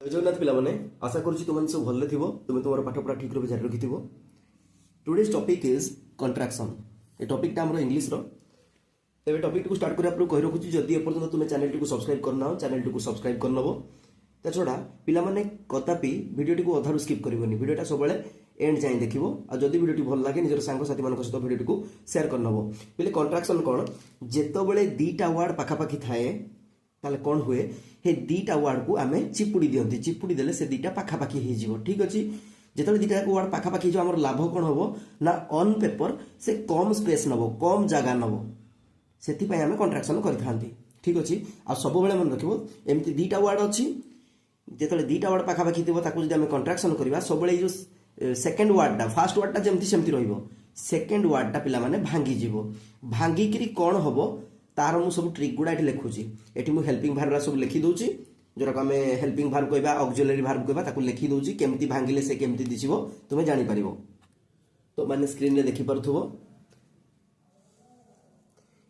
जय जगन्नाथ पिलाने आशा करुँच तुम सब भले थी तुम तुम पाठ पढ़ा ठीक रूप जारी रखि टुडेज टॉपिक इज कंट्राक्शन ये टॉपिकटा आम इंग्लीश रे टॉपिक को स्टार्ट करने कही रखुच्छी जदि एपर्तन तुम चैनल टी सब्सक्राइब करना चैनल टी सब्सक्राइब कर नब ता छड़ा पिलाने कदापि भिडियो को अधारू स्किप करनी भिडियोटा सब एंड जाए देखो और जदि भिडियो भल लगे निजर सांगसाथी मान सहित भिडियो को शेयर कर नब पे कंट्राक्शन कौन जिते दीटा वार्ड पाखापाखि थाए ताले कौन हुए हे दीटा वार्ड को आम चिपुड़ी दियंती चिपुड़ी देले से दीटा पाखापाखि हो ठीक अच्छे जिते दीटा वार्ड पाखापाखि आम लाभ कौन हम ना ऑन पेपर से कम स्पेस नब कम जगह नब से आम कंट्राक्शन करते ठीक अच्छे आ सब मन रखो एमती दीटा वार्ड अच्छी जिते दीटा वार्ड पाखापाखि थी आम कंट्राक्शन करवा सब जो सेकेंड वार्डटा फास्ट वार्डटा जमती सेमती रहिबो सेकेंड वार्डटा पिला माने भांगी भांगिकी कौन हम तार मु सब ट्रिक गुड़ा ये लिखुची ये मुझे हेल्पिंग भार्ब सब लिखी दूची जोरा आम हेल्पिंग भार्ब कहवा ऑक्सिलरी भार्ब कहवा ताकू लिखी दूची केमती भांगिले से केमती दिसिबो तुमे जानि परिबो तो माने स्क्रीन रे देखि परथुबो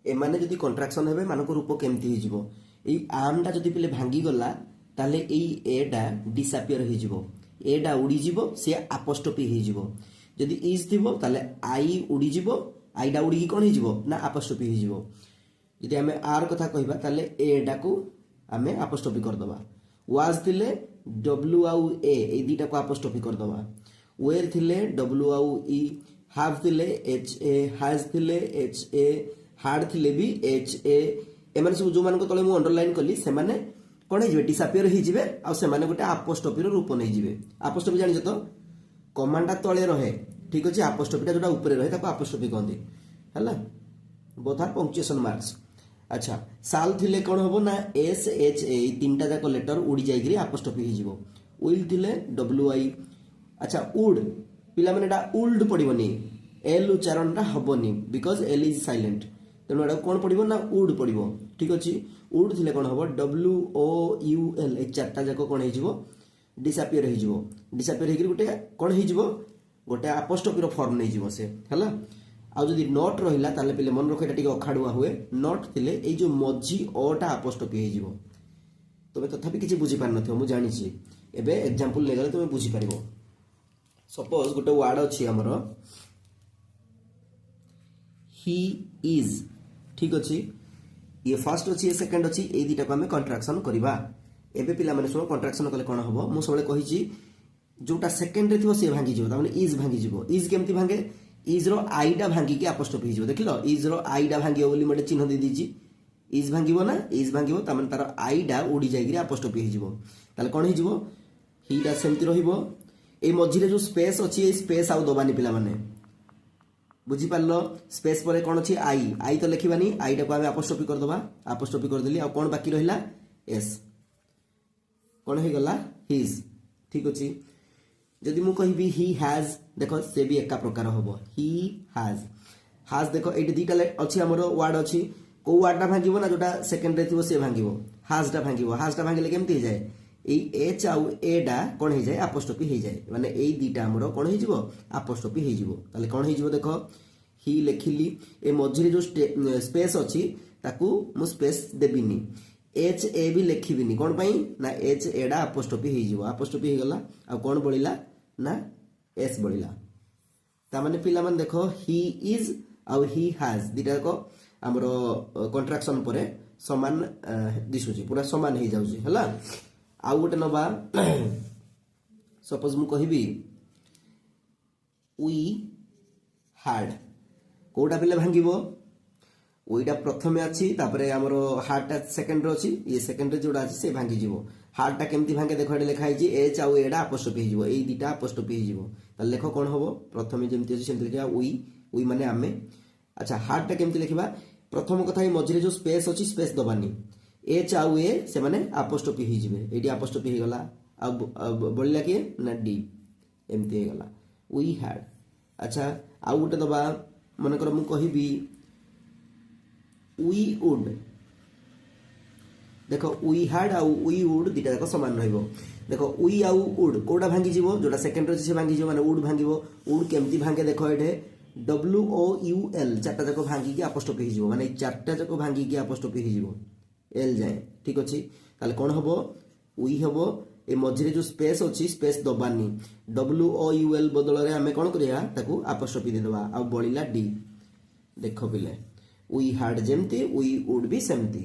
ए माने जदी कंट्राक्शन हेबे मानको रूप केमती हि जिवो एई आर्मटा जदी पिले भांगी गला ताले एई एडा डिसअपियर हि जिवो एडा उड़ी जिवो से अपोस्ट्रोफी हि जिवो जदी इज थिबो ताले आई उड़ी जिवो आईडा उड़ी कोन हि जिवो ना अपोस्ट्रोफी हि जिवो यदि आम आर कथा कहबा ताले एडा को आम अपोस्ट्रोफी करदबा वाज थिले डब्ल्यू आउ ए दीटा को अपोस्ट्रोफी करदबा वेयर थिले डब्ल्यू आउ ई हाव थिले एच ए हैज थिले एच ए हार्ड थिले भी एच ए एमाने सब जो मान को तले मु अंडरलाइन कली से माने कोन हिजिबे डिसअपियर हिजिबे आ से माने गोटे अपोस्ट्रोफी रो रूप नै जिबे अपोस्ट्रोफी जानि जतो कमांडा तळे रहे ठीक अछि अपोस्ट्रोफीटा जोटा ऊपर रहे ताको अपोस्ट्रोफी कहंदी हला बोथ आर पंक्चुएशन मार्क्स अच्छा साल थिले कौन हम ना एस एच ए तीनटा जाक लेटर उड़ी जाइए अपोस्ट्रोफी हो विल थिले डब्ल्यू आई अच्छा उड पिला माने एटा उल्ड पड़ोनी एल उच्चारणटा हेनी बिकज एल इज साइलेंट तेणु एटा कौन पड़ो ना उड पड़ो ठीक अच्छे उड थिले कौन हम W O U L A चार्टा जाक कौन हो डिसअपियर हो डिसअपियर गोटे कौन हो गोटे अपोस्ट्रोफी फॉर्म नहीं से है आ जदि नट रहिला ताले पिले मन रख एटा अखाड़ुआ हुए नट थिले ए जो मझी अटा अपोस्ट्रोफी हो तुम तथापि किसी बुझी पार नथियो मु जानि छी एबे एग्जांपल ले गले तुम बुझी पारिबो सपोज गोटे वर्ड अछि हमर ही इज ठीक अछि ये फर्स्ट अछि ये सेकंड अछि ए दीटा को हमें कंट्राक्शन करबा एबे पिला माने सुनो कंट्राक्शन कले कोन हबो मु सबले कहि छी जोटा सेकंड रे थिबो से भांगी जिवो तामाने इज भांगी जिवो इज केमती भांगे इज रो आईडा भांगिकी अपोस्ट्रोफी हो देख लो इज रो आईडा भांगियो बोली मोटे चिन्ह दे दीची इज भांगिबो ना इज भांगिबो तामाने तार आईडा उड़ी जाइगिरी अपोस्ट्रोफी हो ताले कोन हिजिबो हीटा सेमती रहिबो ए मझिरे जो स्पेस अछि ए स्पेस आउ दबानी पिला माने बुझी पारलो स्पेस परे कोन अछि आई तो लिखिबानी आईडा को हम अपोस्ट्रोफी कर दबा अपोस्ट्रोफी कर देली आ कोन बाकी रहिला एस कोन हे गला हिज ठीक अछि जदि मु कहबी ही हैज देखो से भी एका प्रकार होबो ही हैज देखो एटी दीटा अछि हमरो वर्ड अछि को वर्डटा भांगिबो ना जोटा सेकंड रे थिबो से भांगिबो हैजटा भांगिले केमती हो जाए ए एच आउ एडा कोन हो जाए अपोस्ट्रोफी हो जाए माने ए दीटा हमरो कोन हो जिवो अपोस्ट्रोफी हो जिवो ताले कोन हो जिवो देखो ही लिखिली ए मझिरे जो स्पेस अछि ताकू मु स्पेस देबिनी एच ए भी लिखिबिनी कोन पई ना एच एडा अपोस्ट्रोफी हो जिवो अपोस्ट्रोफी हो गला आ कोन बळिला ना एस बढ़िला तामाने पिला मन देखो ही इज आउ ही हैज दीटा को हमरो कंट्राक्शन परे समान दिसुची पूरा समान हो जाउची हला आउ गोटे नबा सपोज मु कहिबी वी हैड कोडा पिले भांगिबो ओइटा प्रथमे अछि तापरे हमरो हार्टटा सेकंड रो अछि ये सेकंड रे जोडा अछि से भांगी जिवो हार्टटा केमती भांगे देखो एडे लिखा हिजी एच आउ एडा अपोस्ट्रोफी हिजिवो एई दीटा अपोस्ट्रोफी हिजिवो त लेखो कोन होबो प्रथमे जेमती अछि सेमती लिखा वी माने आमे अच्छा हार्टटा केमती लिखिबा प्रथम कथा ए मझिरे जो स्पेस अछि स्पेस दबानी एच आउ ए से माने अपोस्ट्रोफी हिजिबे एडी अपोस्ट्रोफी हिगला अब बोलला के ना डी एमती हेगला वी हैड अच्छा आउ गोटे दबा मन कर मु कहिबी वी वुड देखो वी हैड आउ वी वुड दीटा जाक समान रहिबो देखो वी आउ वुड कोडा भांगी जिवो जोटा सेकंड रे से भांगी जिवो माने वुड भांगिबो वुड केमती भांगे देखो एठे डब्ल्यू ओ यू एल चारटा जाक भांगी के अपोस्ट्रोफी हिजिवो माने चारटा जाक भांगी के अपोस्ट्रोफी हिजिवो एल जाए ठीक अछि ताले कोन हबो वी हबो ए मझिरे जो स्पेस अच्छी स्पेस दबानी WOUL बदल में आम कौन करिया ताकू आपोस्ट्रोफी देदेबा आ बळिला डी देख पिले वी हार्ड जेमती वी वुड भी सेमती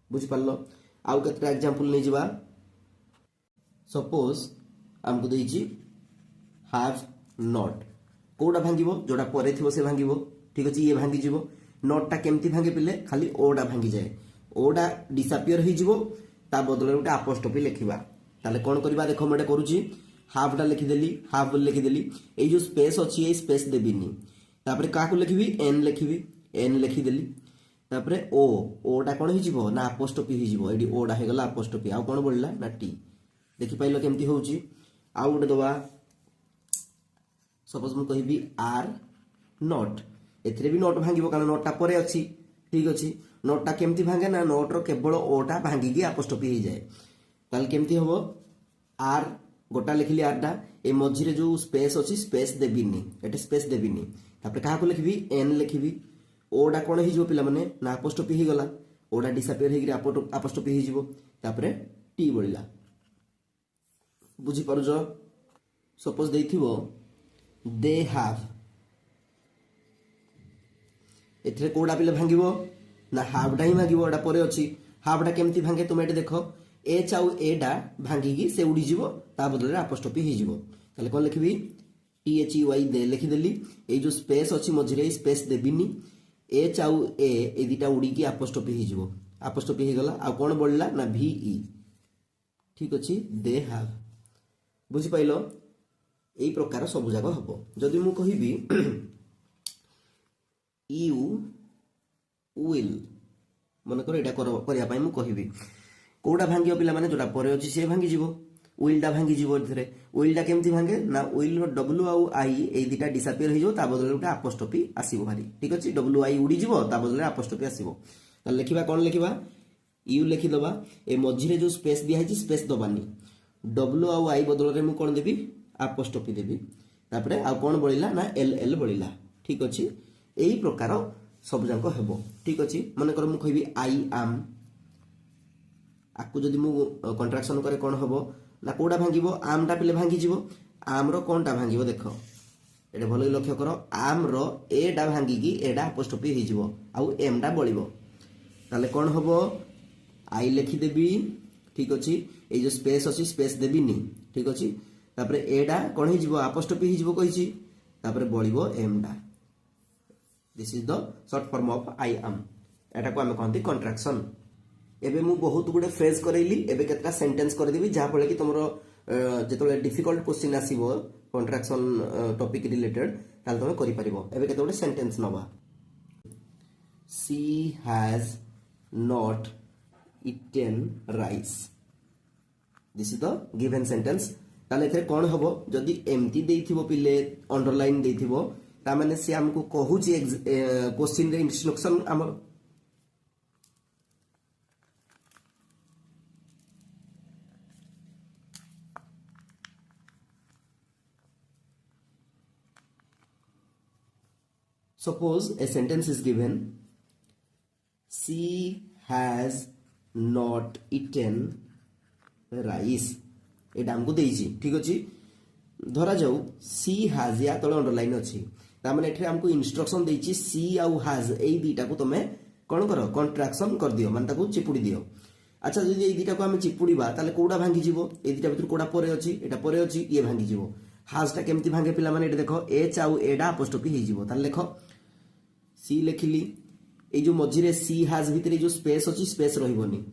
बुझी पारलो आउ केतटा एग्जांपल नै जिबा सपोज आमको देइची हैव नॉट कोडा भांगिबो जोडा परे थिबो से भांगिबो ठीक अछि ये भांगी जिवो नॉटटा केमती भांगे पिले खाली ओडा भांगी जाए ओडा डिसअपियर होई जिवो ता बदले उटा अपोस्ट्रोफी लिखिबा ताले कोन करबा देखो मडे करूची हाफ डा लिखि देली हाफ लिखि देली ए जो स्पेस अछि ए स्पेस देबिनी तापरे काकू लिखिबी एन लिखि देली तापरे ओडा कोन होई जिवो ना अपोस्ट्रोफी होई जिवो एडी ओडा हे गला अपोस्ट्रोफी आ कोन बोलला ना टी देखि पाइलो केमती होउची आ उडे दवा सपोज मु कहिबी आर नॉट एथिरे भी नोट भांगिबो कारण नोटटा परे अछि ठीक अछि नोटटा केमती भांगे ना नोट रो केवल ओटा भांगी की अपोस्ट्रोफी हो जाए ताल केमती हबो आर गोटा लिखली आरटा ए मझिरे जो स्पेस अछि स्पेस देबिनी एटे स्पेस देबिनी तापर काहा को लिखबी एन लिखबी ओडा कोन हि जो पिला माने ना अपोस्ट्रोफी हि गला ओडा डिसअपियर हेगिरी अपोस्ट्रोफी हि जिवो तापर टी बळिला बुझी परजो सपोज देइथिबो दे हैव एथरे कोडा पिले भांगिबो ना हाफ डा ही भांगिबो एडा परे अछि हाफ डा केमती भांगे तुम एटे देखो एच आउ ए डा भांगी से उड़ी जिवो ता बदले अपोस्ट्रोफी हि जिवो ताले कोन लिखबी THEY दे लिखि देली ए जो स्पेस अछि मझिरे स्पेस देबिनी एच आउ ए दिटा उड़ी की अपोस्ट्रोफी हि जिवो अपोस्ट्रोफी हि गला आ कोन बोलला ना VE ठीक अछि दे हैव बुझि पाइलो एई प्रकार सब जागा हबो जदि मु कहिबी यू विल मन कर एटा करिया पाई मु कहिबी कोडा भांगियो पिला माने जोटा परे अछि से भांगी जिवो विलडा भांगी जिवो एथरे विलडा केमती भांगे ना विल रो W आउ I ए दिटा डिसअपियर हो ता बदले उटा अपोस्ट्रोफी आसीबो भारी ठीक अछि WI उडी जिवो ता बदले अपोस्ट्रोफी आसीबो त लिखिबा कोन लिखिबा यू लिखि दबा ए मझिरे जो स्पेस दिया है स्पेस दबानी W आउ I बदल रे मु कोन देबी अपोस्ट्रोफी देबी तापरे आ कोन बळिला ना LL बळिला ठीक अछि एई प्रकार सब जांको हेबो ठीक अछि माने कर मु कहबी आई एम आकु जदि मु कंट्राक्शन करे कोन हबो ना कोडा भांगिबो आम टा पिले भांगी जिवो आम रो कोनटा भांगिबो देखो एटे भलो लक्ष्य करो आम रो ए डा भांगी की एडा अपोस्ट्रोफी हे जिवो आउ एम डा बळिबो ताले कोन हबो आई लिखि देबी ठीक अछि ए जो स्पेस अछि स्पेस देबिनी ठीक अछि तापरे एडा कोन हे जिवो अपोस्ट्रोफी हे जिवो कहिछि तापरे बळिबो एम डा this is the short form of I am एटा को हम कहंती कंट्राक्शन एबे मु बहुत गुडे फ्रेज करैली एबे केतटा सेंटेंस कर देबी जा फळे कि तमरो जेतोले डिफिकल्ट क्वेश्चन आसीबो कंट्राक्शन टॉपिक रिलेटेड ताल तमे करि परिबो एबे केतोले सेंटेंस नबा she has not eaten rice this is the given sentence ताले एथे कोन हबो जदी एमटी देइथिबो पिले अंडरलाइन देइथिबो ता माने से हमको कहूची क्वेश्चन रे इंस्ट्रक्शन हम suppose a sentence is given she has not eaten rice एटा हमको देइची ठीक अछि धरा जाऊ सी हैज या तळे अंडरलाइन अछि ता माने एठरे हमको इंस्ट्रक्शन देइची सी आउ हैज एई दीटा को तमे कोन करो कंट्राक्शन कर दियो माने ताको चिपुडी दियो अच्छा जदि एई दीटा को हम चिपुडीबा ताले कोडा भांगी जिवो एई दीटा भितर कोडा परे अछि एटा परे अछि ये भांगी जिवो हैज ता केमती भांगे पिला माने एटा देखो एच आउ एडा अपोस्ट्रोफी हे जिवो ताले लेखो सी लिखिली ए जो मझिरे सी हैज भितर जो स्पेस अछि स्पेस रहिबोनी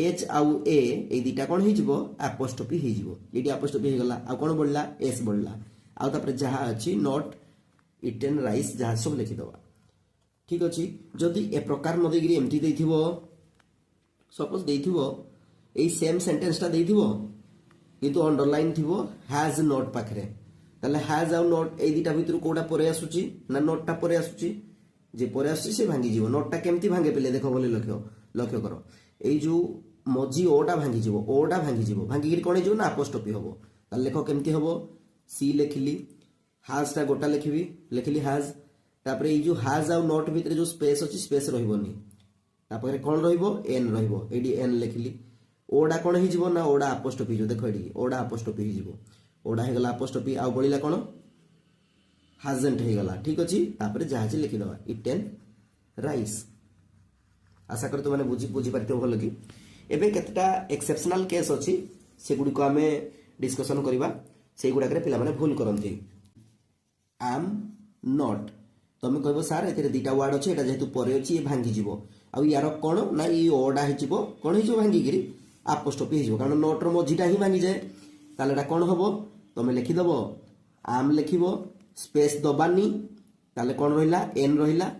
एच आउ ए दीटा कोन हे जिवो अपोस्ट्रोफी हे जिवो एडी अपोस्ट्रोफी हे गला आ कोन बोलला एस बोलला आ तापर जहा अछि नॉट इटेन राइस जहा सब लिखि दवा ठीक अछि जदी ए प्रकार न देगिरी एमटी देथिबो सपोज देथिबो ए सेम सेंटेंस ता देथिबो किंतु अंडरलाइन थिबो हैज नॉट पाखरे तले हैज आउ नॉट ए दीटा भितर कोडा परे आसुची ना नॉट ता परे आसुची जे परे आसुची से भांगी जिवो नॉट ता केमती भांगे पेले देखो बोले लक्ष्य करो ए जो मजी ओडा भांगी जिवो ओडा भांगी जिवो भांगी गिरी कोने जो ना अपोस्ट्रोफी हबो तले लेखो केमती हबो सी लिखिली हैज ता गोटा लिखिली हैज तापर ए जो हैज आउ नॉट भितर जो स्पेस अछि स्पेस रहिबोनी तापर कोन रहिबो एन रहिबो एडी एन लिखिली ओडा कौन हो ना ओडा आपोस्ट्रोफी जो देख ये ओडा आपोस्ट्रोफी हो ओडा हो गला आपोस्ट्रोफी आउ बढ़ला कौन हाजेंट हो गला ठीक अच्छे तापर जहाज लिखिदवा इटेन राइस आशा कर तुमने बुझी पार भल कि एबे केतटा एक्सेप्शनल केस अच्छी से गुडी को आमे डिस्कशन करबा से गुडा करे पिला माने भूल करंती आम नॉट तुम कहबो सार एते दुटा वर्ड अच्छे एटा जेहेतु परे अच्छी ये भांगी जीवो आ यार कौन ना ये ओडा हो कौन हो भांगी गिरी आपोस्ट्रोफी हो कारण नॉट रो मझीटा ही भांगी जाए ताले एटा कौन हबो तुम लिखिदबो आम लिखिबो स्पेस दबानी ताले कौन रहिला एन रहिला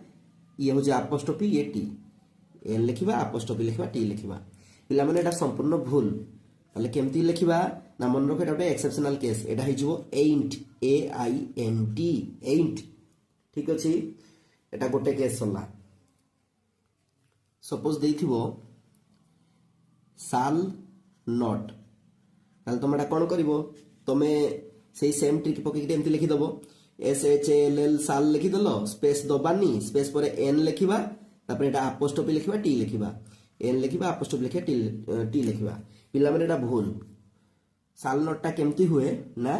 ये हो आपोस्ट्रोफी ये टी एन लिखिबा आपोस्ट्रोफी लिखिबा टी लिखिबा पिला माने एटा संपूर्ण भूल ताले केमती लिखिबा ना मन रख एटा एक्सेप्शनल केस एटा हो एंट ए आई एन टी एंट ठीक अच्छे एटा गोटे केस सरला सपोज देथिबो साल नॉट ताले तुम एटा कौन करिवो तुमे से सेम ट्रिक पकईक एमती लिखिदेव SHALL साल लिखिदेल स्पेस दबानी स्पेस पर एन लिखा तापर एटा आपोस्ट्रोफी लिखा टी लिखा एन लिखा आपोस्ट्रोफी लिखा टी लिखा पिला माने एटा भूल साल नॉटटा केमती हुए ना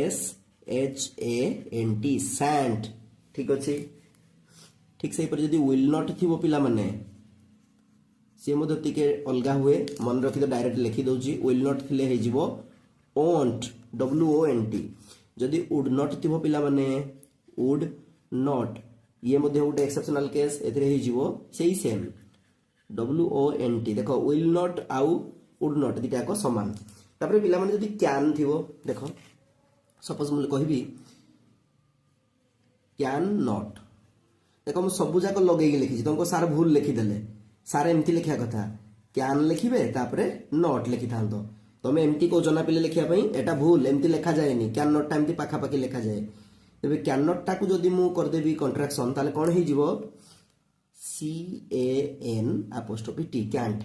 SHANT सैंट ठीक अच्छे ठीक से पर जदी विल नॉट थिबो पिला माने से मधे टिके अलगा हुए मन रखि तो डायरेक्ट लिखि दउची विल नॉट थिले हे जिवो ओंट WONT जदि वुड नॉट थिबो पिला माने वुड नॉट ये मधे गोटे एक्सेप्शनल केस एथिरे हे जिवो सेही सेम WONT देखो विल नॉट आउ वुड नॉट दिटा को समान तापर पिला माने जदि कैन थिबो देखो सपोज मु कहबी कैन नॉट देखो मु सबु जाक लगेई लिखि तुमको सार भूल लिखि देले सार एमती लिखिया कथा कैन लिखिबे तापरे नॉट लिखि थांतो तुम एमती को जना पिले लिखिया पई एटा भूल एमती लिखा जाएनी कैन नॉट टा एमती पाखा पाखी लिखा जाए तबे कैन नॉट टा को जदी मु कर देबी कॉन्ट्रैक्शन ताले कोन हे जिवो CAN आपोस्ट्रोफी टी कैंट